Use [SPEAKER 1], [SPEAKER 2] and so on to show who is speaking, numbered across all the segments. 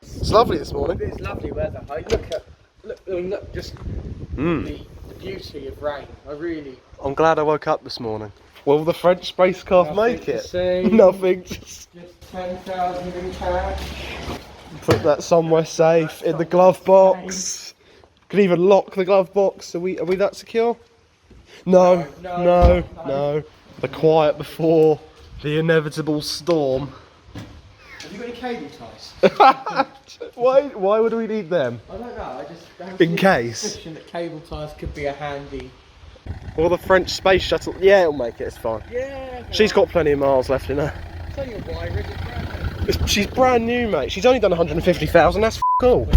[SPEAKER 1] It's lovely this morning.
[SPEAKER 2] It's lovely weather. Look, just the beauty of rain.
[SPEAKER 1] I'm glad I woke up this morning. Will the French spacecraft make it? Nothing. Just
[SPEAKER 2] 10,000 in cash.
[SPEAKER 1] put that somewhere safe in the glove box. Could even lock the glove box. Are we that secure? No. The quiet before the inevitable storm.
[SPEAKER 2] Have you got any cable ties?
[SPEAKER 1] Why would we need them?
[SPEAKER 2] I don't know. I just have
[SPEAKER 1] In case.
[SPEAKER 2] suspicion that cable ties could be a handy.
[SPEAKER 1] Or the French space shuttle. Yeah, it'll make it. It's fine.
[SPEAKER 2] Yeah.
[SPEAKER 1] She's got plenty of miles left in her.
[SPEAKER 2] Tell you why, Rick. It's brand new.
[SPEAKER 1] She's brand new, mate. She's only done 150,000. That's cool.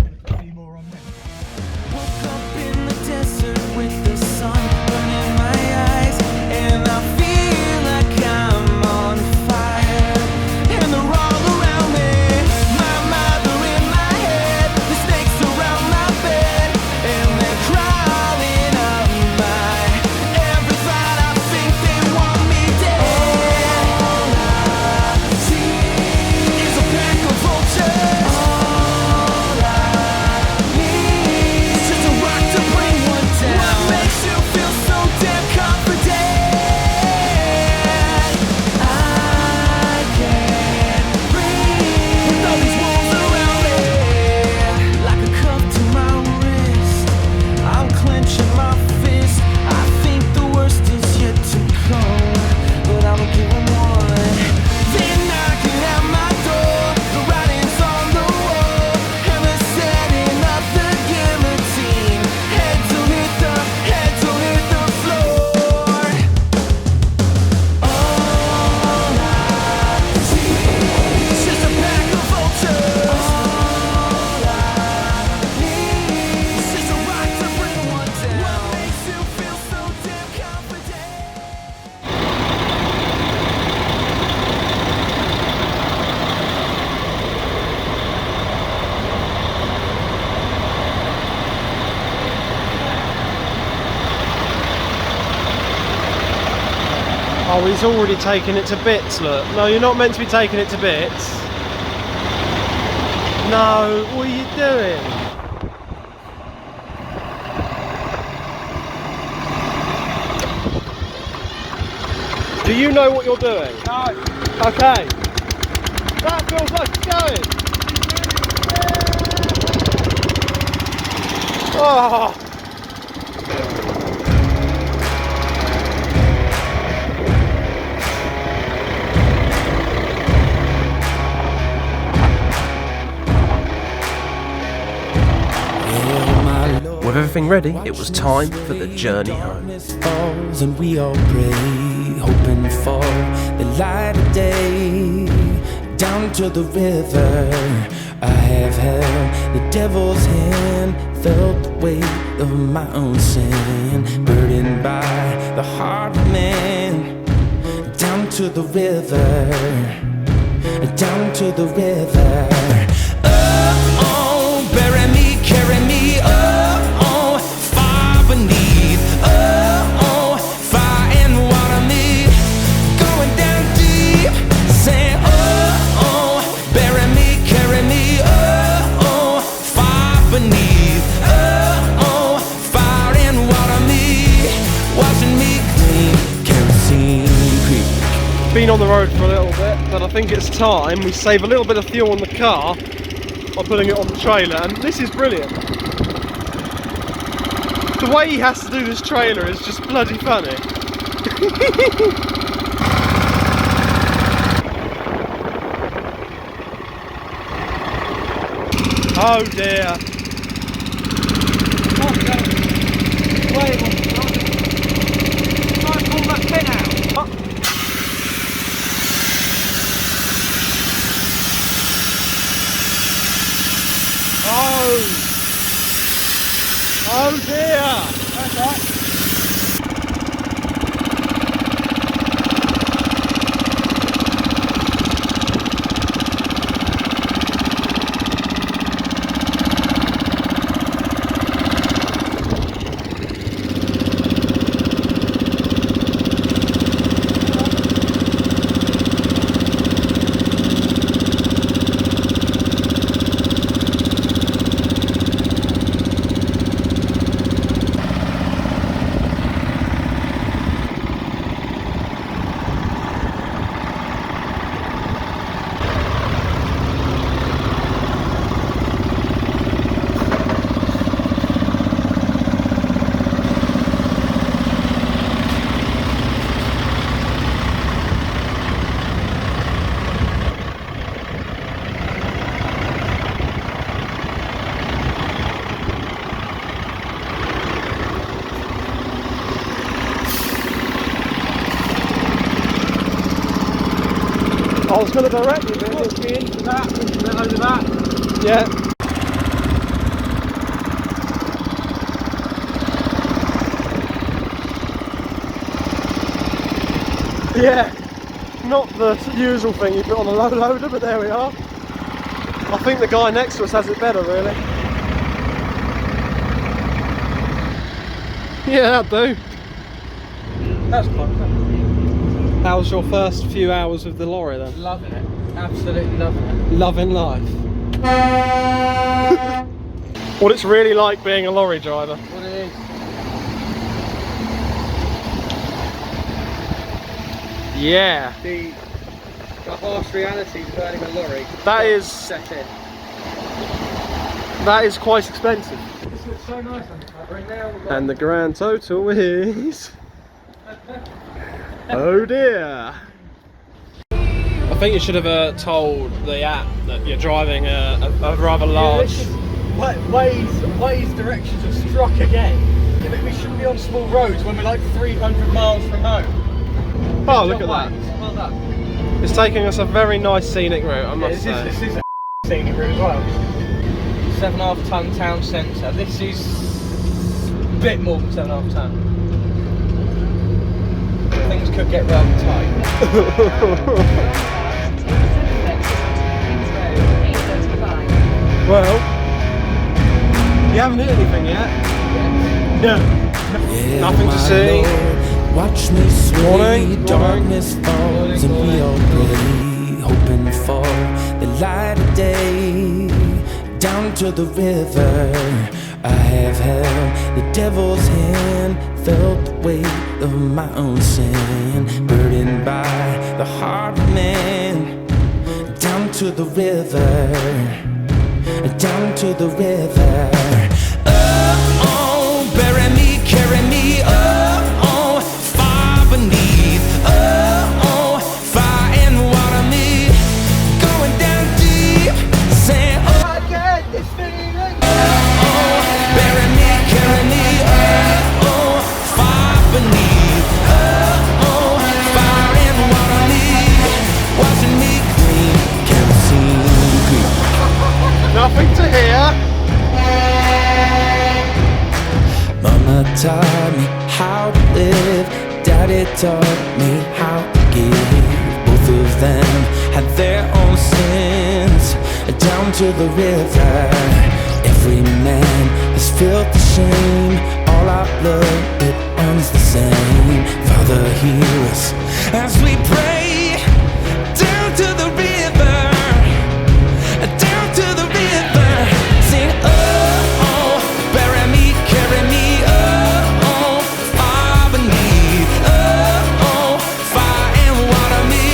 [SPEAKER 1] Oh, he's already taken it to bits, look. No, you're not meant to be taking it to bits. No, what are you doing? Do you know what you're doing?
[SPEAKER 2] No.
[SPEAKER 1] Okay. That feels like it's going. Oh. With everything ready, it was time for the journey home.
[SPEAKER 3] And we all pray, hoping for the light of day. Down to the river, I have held the devil's hand, felt the weight of my own sin, burdened by the heart of man. Down to the river, down to the river. Oh, bury me, carry me, oh, far beneath, oh, fire and water me, going down deep, say, oh, bury me, carry me, oh, far beneath, oh, fire and water me, washing me clean, kerosene creek.
[SPEAKER 1] Been on the road for a little bit, but I think it's time we save a little bit of fuel on the car by putting it on the trailer, and this is brilliant. The way he has to do this trailer is just bloody funny. Oh dear.
[SPEAKER 2] Wait, try and pull that pin out.
[SPEAKER 1] Oh dear.
[SPEAKER 2] Okay.
[SPEAKER 1] I was going to direct you, but
[SPEAKER 2] Walk me into that, over that.
[SPEAKER 1] yeah. Yeah, not the usual thing you put on a low loader, but there we are. I think the guy next to us has it better, really. Yeah, that'll do.
[SPEAKER 2] That's quite fun.
[SPEAKER 1] How was your first few hours with the lorry then?
[SPEAKER 2] Loving it. Absolutely loving it.
[SPEAKER 1] Loving life. What it's really like being a lorry driver.
[SPEAKER 2] What it is.
[SPEAKER 1] Yeah.
[SPEAKER 2] The harsh reality of owning a lorry.
[SPEAKER 1] That is
[SPEAKER 2] set in.
[SPEAKER 1] That is quite expensive.
[SPEAKER 2] This looks so nice on the cover. And now we've got
[SPEAKER 1] And the grand total is... oh dear. I think you should have told the app that you're driving a rather large...
[SPEAKER 2] Waze directions have struck again. Yeah, but we shouldn't be on small roads when we're like 300 miles from home.
[SPEAKER 1] Oh, look at that.
[SPEAKER 2] Well done.
[SPEAKER 1] It's taking us a very nice scenic route, I must say.
[SPEAKER 2] This is a scenic route as well. 7.5 ton town centre. This is a bit more than 7.5 ton. Things could get rather tight.
[SPEAKER 1] Well, you haven't hit anything yet? No.
[SPEAKER 3] Yeah,
[SPEAKER 1] Nothing to
[SPEAKER 3] my
[SPEAKER 1] see.
[SPEAKER 3] Lord, watch me sway,
[SPEAKER 1] Warning,
[SPEAKER 3] darkness falls, and we already hoping for the light of day. Down to the river, I have held the devil's hand, felt the weight of my own sin, burdened by the heart of man. Down to the river, down to the river. Oh, bury me, carry me, oh, far beneath, oh, fire and water me, going down deep, saying, oh,
[SPEAKER 2] I get this feeling.
[SPEAKER 3] bury me, carry me, oh, far beneath, oh, fire and water me, washing me clean, kerosene green.
[SPEAKER 1] Nothing to hear.
[SPEAKER 3] Mama taught me how to live, Daddy taught me how to give. Both of them had their own sins. Down to the river, every man has felt the shame. All our blood, it runs the same. Father, hear us as we pray. Down to the river, down to the river, sing, oh, bury me, carry me, oh, far beneath, oh, fire and water me,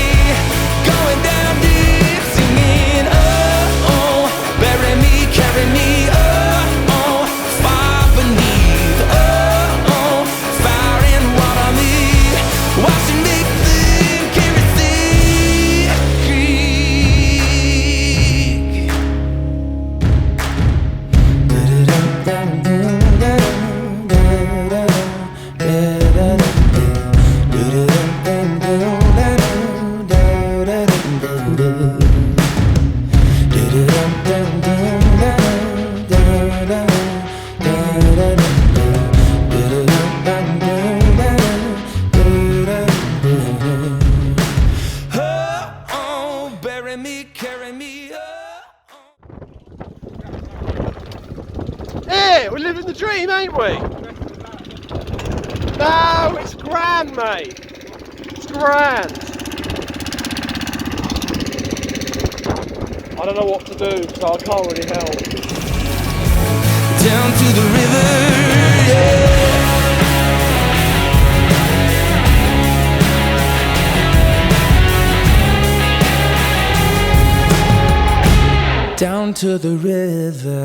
[SPEAKER 3] going down deep, singing, oh, bury me, carry me, oh, far beneath, oh, fire and water me, washing me clean, kerosene creek. Oh, bury me, carry me,
[SPEAKER 1] Yeah, we're living the dream, ain't we? No, it's grand, mate. It's grand. I don't know what to do, so I can't really help.
[SPEAKER 3] down to the river, yeah. Down to the river.